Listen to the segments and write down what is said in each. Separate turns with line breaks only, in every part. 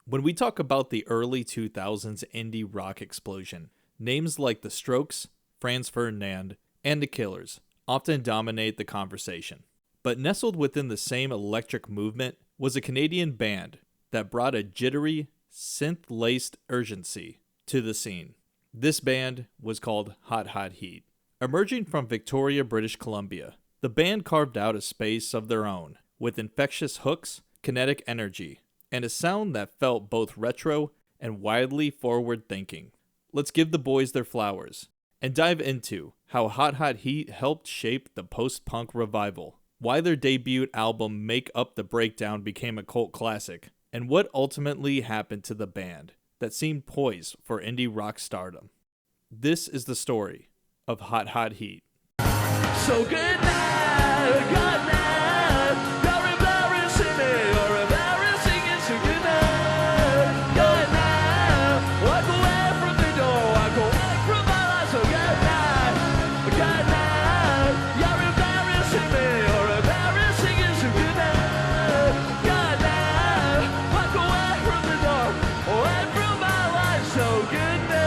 When we talk about the early 2000s indie rock explosion, names like The Strokes, Franz Ferdinand, and The Killers often dominate the conversation. But nestled within the same electric movement was a Canadian band that brought a jittery, synth-laced urgency to the scene. This band was called Hot Hot Heat. Emerging from Victoria, British Columbia, the band carved out a space of their own, with infectious hooks, kinetic energy, and a sound that felt both retro and wildly forward-thinking. Let's give the boys their flowers, and dive into how Hot Hot Heat helped shape the post-punk revival, why their debut album Make Up the Breakdown became a cult classic, and what ultimately happened to the band that seemed poised for indie rock stardom. This is the story of Hot Hot Heat.
So good night, good night. You're embarrassing me, you're embarrassing it. So good night, good night. Walk away from the door, walk away from my life. So good night, good night. You're embarrassing me, you're embarrassing it. So good night, good night. Walk away from the door, away from my life. So good night.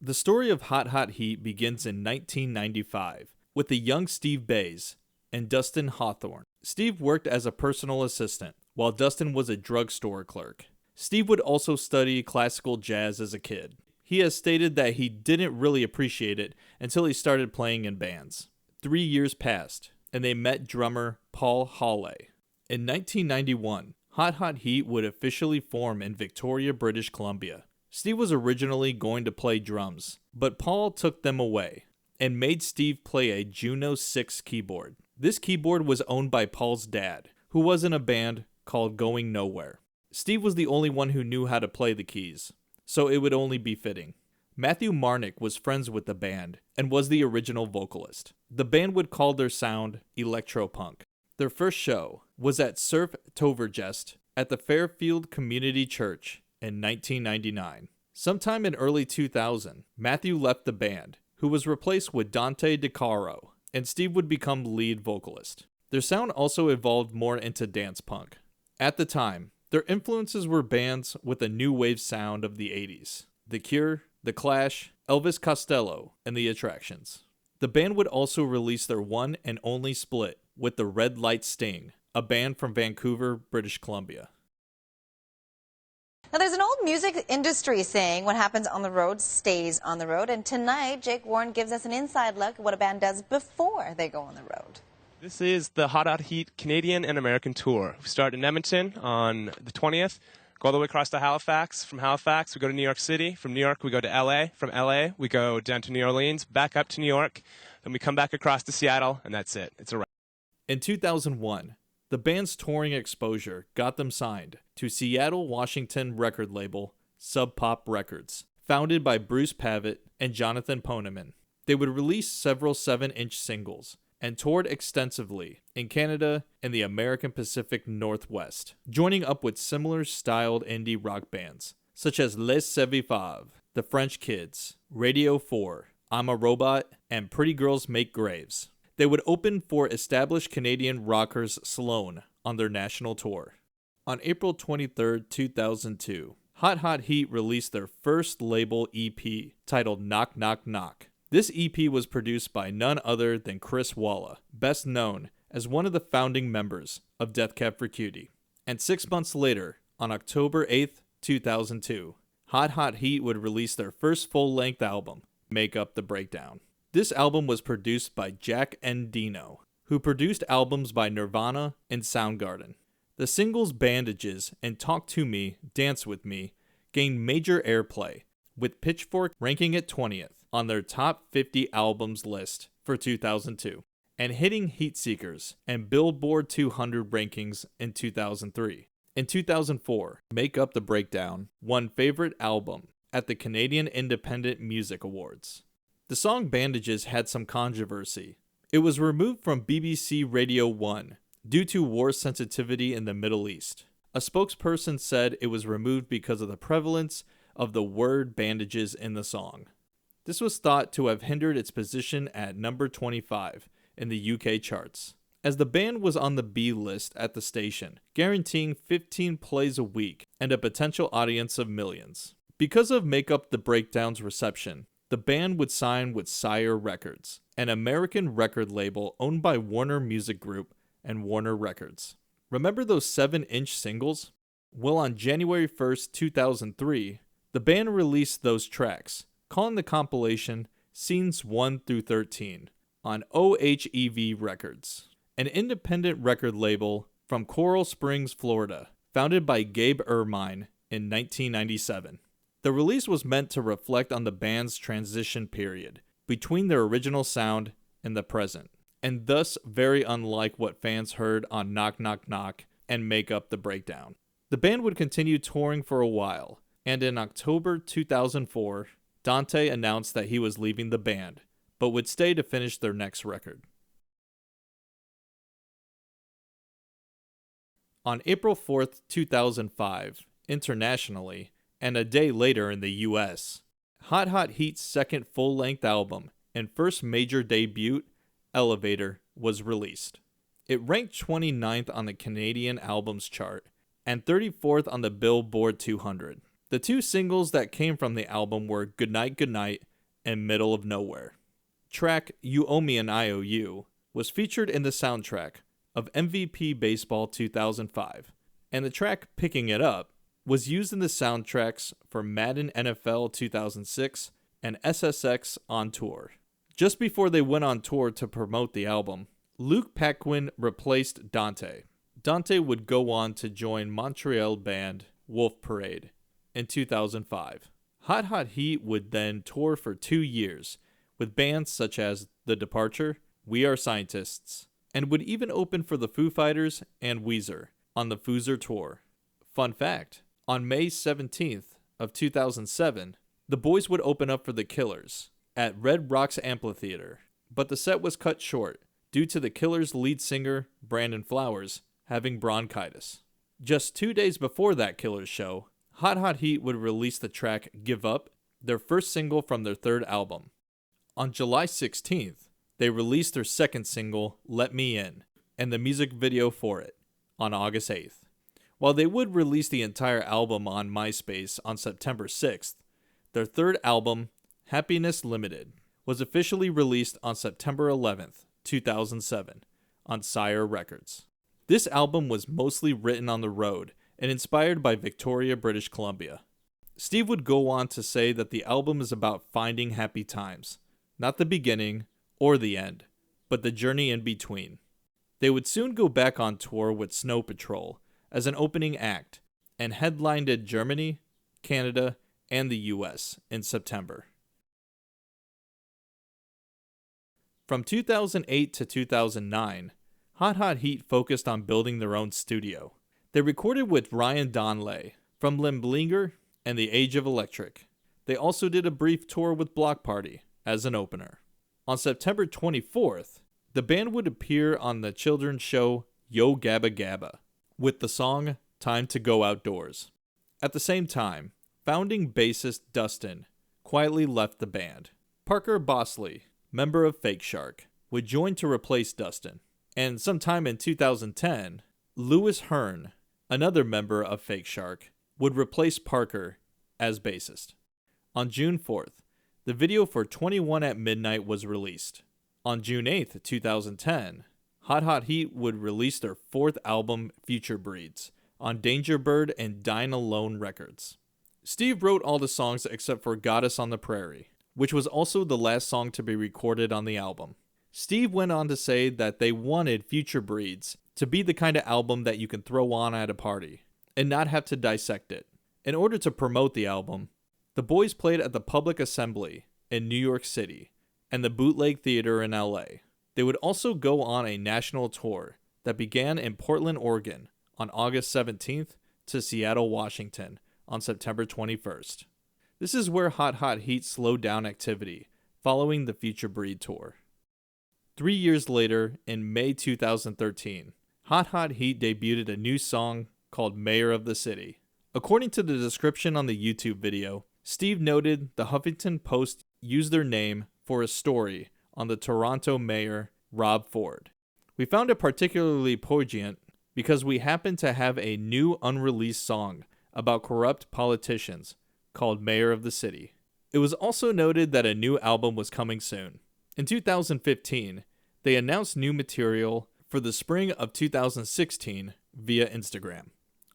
The story of Hot Hot Heat begins in 1995 with the young Steve Bays and Dustin Hawthorne. Steve worked as a personal assistant, while Dustin was a drugstore clerk. Steve would also study classical jazz as a kid. He has stated that he didn't really appreciate it until he started playing in bands. 3 years passed, and they met drummer Paul Hawley. In 1991, Hot Hot Heat would officially form in Victoria, British Columbia. Steve was originally going to play drums, but Paul took them away and made Steve play a Juno 6 keyboard. This keyboard was owned by Paul's dad, who was in a band called Going Nowhere. Steve was the only one who knew how to play the keys, so it would only be fitting. Matthew Marnick was friends with the band and was the original vocalist. The band would call their sound electropunk. Their first show was at Surf Tovergest at the Fairfield Community Church in 1999. Sometime in early 2000, Matthew left the band, who was replaced with Dante DeCaro, and Steve would become lead vocalist. Their sound also evolved more into dance punk. At the time, their influences were bands with a new wave sound of the 80s. The Cure, The Clash, Elvis Costello, and The Attractions. The band would also release their one and only split with the Red Light Sting, a band from Vancouver, British Columbia.
Now, there's an old music industry saying, what happens on the road stays on the road. And tonight, Jake Warren gives us an inside look at what a band does before they go on the road.
This is the Hot Hot Heat Canadian and American tour. We start in Edmonton on the 20th, go all the way across to Halifax. From Halifax, we go to New York City. From New York, we go to L.A. From L.A., we go down to New Orleans, back up to New York. Then we come back across to Seattle, and that's it. It's a wrap.
In 2001, the band's touring exposure got them signed to Seattle, Washington record label Sub Pop Records, founded by Bruce Pavitt and Jonathan Poneman. They would release several 7-inch singles and toured extensively in Canada and the American Pacific Northwest, joining up with similar styled indie rock bands such as Les Sevifav, The French Kids, Radio 4, I'm a Robot, and Pretty Girls Make Graves. They would open for established Canadian rockers Sloan on their national tour. On April 23, 2002, Hot Hot Heat released their first label EP titled Knock Knock Knock. This EP was produced by none other than Chris Walla, best known as one of the founding members of Death Cab for Cutie. And 6 months later, on October 8, 2002, Hot Hot Heat would release their first full-length album, Make Up the Breakdown. This album was produced by Jack Endino, who produced albums by Nirvana and Soundgarden. The singles Bandages and Talk to Me, Dance with Me gained major airplay, with Pitchfork ranking it 20th on their top 50 albums list for 2002, and hitting Heatseekers and Billboard 200 rankings in 2003. In 2004, Make Up the Breakdown won Favorite Album at the Canadian Independent Music Awards. The song Bandages had some controversy. It was removed from BBC Radio 1 due to war sensitivity in the Middle East. A spokesperson said it was removed because of the prevalence of the word bandages in the song. This was thought to have hindered its position at number 25 in the UK charts, as the band was on the B list at the station, guaranteeing 15 plays a week and a potential audience of millions. Because of Make Up the Breakdown's reception, the band would sign with Sire Records, an American record label owned by Warner Music Group and Warner Records. Remember those 7-inch singles? Well, on January 1st, 2003, the band released those tracks, calling the compilation Scenes 1 through 13 on OHEV Records, an independent record label from Coral Springs, Florida, founded by Gabe Ermine in 1997. The release was meant to reflect on the band's transition period between their original sound and the present, and thus very unlike what fans heard on Knock Knock Knock and Make Up the Breakdown. The band would continue touring for a while, and in October 2004, Dante announced that he was leaving the band, but would stay to finish their next record. On April 4th, 2005, internationally, and a day later in the US, Hot Hot Heat's second full-length album and first major debut, Elevator, was released. It ranked 29th on the Canadian Albums Chart and 34th on the Billboard 200. The two singles that came from the album were Goodnight Goodnight and Middle of Nowhere. Track You Owe Me an IOU was featured in the soundtrack of MVP Baseball 2005, and the track Picking It Up was used in the soundtracks for Madden NFL 2006 and SSX On Tour. Just before they went on tour to promote the album, Luke Paquin replaced Dante. Dante would go on to join Montreal band Wolf Parade in 2005. Hot Hot Heat would then tour for 2 years with bands such as The Departure, We Are Scientists, and would even open for the Foo Fighters and Weezer on the Foozer tour. Fun fact, on May 17th of 2007, the boys would open up for the Killers at Red Rocks Amphitheater, but the set was cut short due to the Killers' lead singer, Brandon Flowers, having bronchitis. Just 2 days before that Killers show, Hot Hot Heat would release the track Give Up, their first single from their third album. On July 16th, they released their second single, Let Me In, and the music video for it on August 8th. While they would release the entire album on MySpace on September 6th, their third album, Happiness Limited, was officially released on September 11th, 2007, on Sire Records. This album was mostly written on the road and inspired by Victoria, British Columbia. Steve would go on to say that the album is about finding happy times, not the beginning or the end, but the journey in between. They would soon go back on tour with Snow Patrol as an opening act and headlined in Germany, Canada, and the US in September. From 2008 to 2009, Hot Hot Heat focused on building their own studio. They recorded with Ryan Donley from Limblinger and The Age of Electric. They also did a brief tour with Block Party as an opener. On September 24th, the band would appear on the children's show Yo Gabba Gabba with the song Time to Go Outdoors. At the same time, founding bassist Dustin quietly left the band. Parker Bosley, member of Fake Shark, would join to replace Dustin. And sometime in 2010, Lewis Hearn, another member of Fake Shark, would replace Parker as bassist. On June 4th, the video for 21 at Midnight was released. On June 8th, 2010, Hot Hot Heat would release their fourth album, Future Breeds, on Danger Bird and Dine Alone Records. Steve wrote all the songs except for Goddess on the Prairie, which was also the last song to be recorded on the album. Steve went on to say that they wanted Future Breeds to be the kind of album that you can throw on at a party and not have to dissect it. In order to promote the album, the boys played at the Public Assembly in New York City and the Bootleg Theater in LA. They would also go on a national tour that began in Portland, Oregon on August 17th to Seattle, Washington on September 21st. This is where Hot Hot Heat slowed down activity following the Future Breed tour. 3 years later, in May 2013, Hot Hot Heat debuted a new song called Mayor of the City. According to the description on the YouTube video, Steve noted the Huffington Post used their name for a story on the Toronto mayor, Rob Ford. We found it particularly poignant because we happened to have a new unreleased song about corrupt politicians called Mayor of the City. It was also noted that a new album was coming soon. In 2015, they announced new material for the spring of 2016 via Instagram.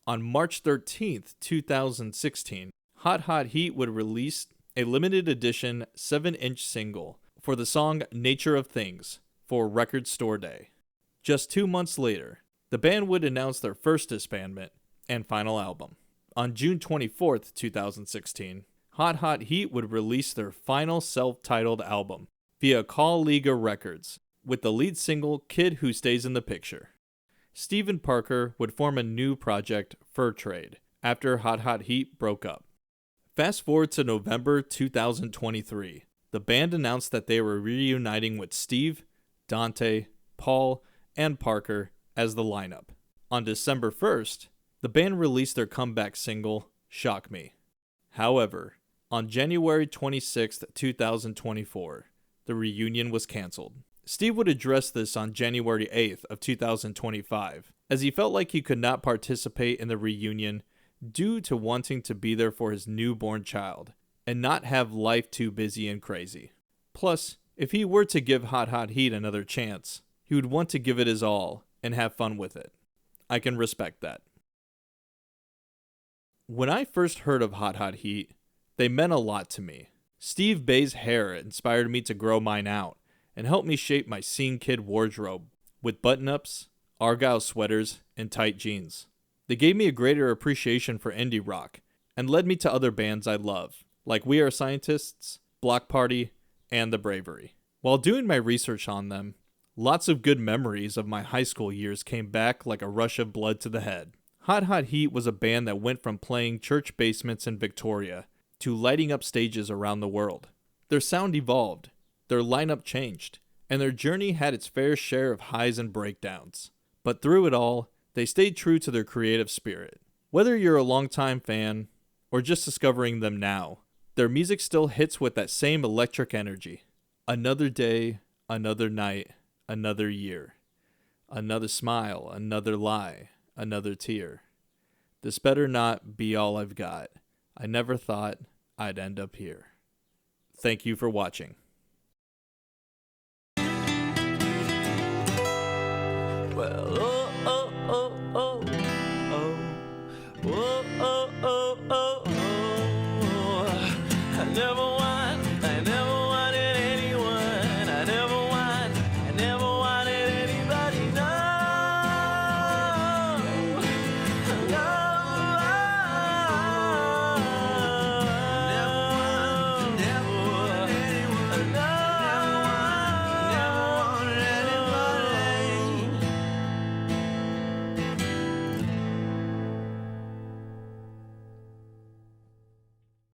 On March 13th, 2016, Hot Hot Heat would release a limited edition 7-inch single for the song Nature of Things for Record Store Day. Just 2 months later, the band would announce their first disbandment and final album. On June 24th, 2016, Hot Hot Heat would release their final self-titled album via Call Liga Records with the lead single Kid Who Stays in the Picture. Steve and Parker would form a new project, Fur Trade, after Hot Hot Heat broke up. Fast forward to November 2023. The band announced that they were reuniting with Steve, Dante, Paul, and Parker as the lineup. On December 1st, the band released their comeback single, Shock Me. However, on January 26, 2024, the reunion was canceled. Steve would address this on January 8th of 2025, as he felt like he could not participate in the reunion due to wanting to be there for his newborn child and not have life too busy and crazy. Plus, if he were to give Hot Hot Heat another chance, he would want to give it his all and have fun with it. I can respect that. When I first heard of Hot Hot Heat, they meant a lot to me. Steve Bay's hair inspired me to grow mine out and helped me shape my scene kid wardrobe with button-ups, Argyle sweaters, and tight jeans. They gave me a greater appreciation for indie rock and led me to other bands I love, like We Are Scientists, Block Party, and The Bravery. While doing my research on them, lots of good memories of my high school years came back like a rush of blood to the head. Hot Hot Heat was a band that went from playing church basements in Victoria to lighting up stages around the world. Their sound evolved, their lineup changed, and their journey had its fair share of highs and breakdowns. But through it all, they stayed true to their creative spirit. Whether you're a longtime fan or just discovering them now, their music still hits with that same electric energy. Another day, another night, another year. Another smile, another lie, another tear. This better not be all I've got. I never thought I'd end up here. Thank you for watching.
Well, oh, oh, oh, oh, oh, oh, oh, oh, oh.